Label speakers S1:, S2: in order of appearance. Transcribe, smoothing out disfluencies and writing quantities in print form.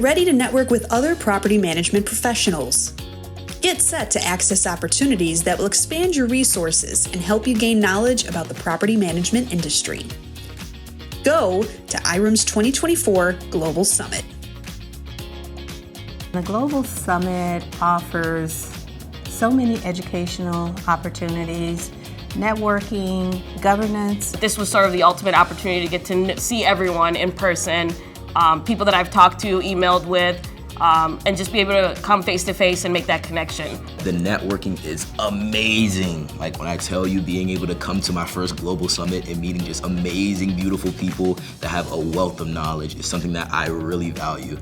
S1: ready to network with other property management professionals. Get set to access opportunities that will expand your resources and help you gain knowledge about the property management industry. Go to IREM's 2024 Global Summit.
S2: The Global Summit offers so many educational opportunities, networking, governance.
S3: This was sort of the ultimate opportunity to get to see everyone in person, people that I've talked to, emailed with, and just be able to come face to face and make that connection.
S4: The networking is amazing. Like when I tell you, being able to come to my first Global Summit and meeting just amazing, beautiful people that have a wealth of knowledge is something that I really value.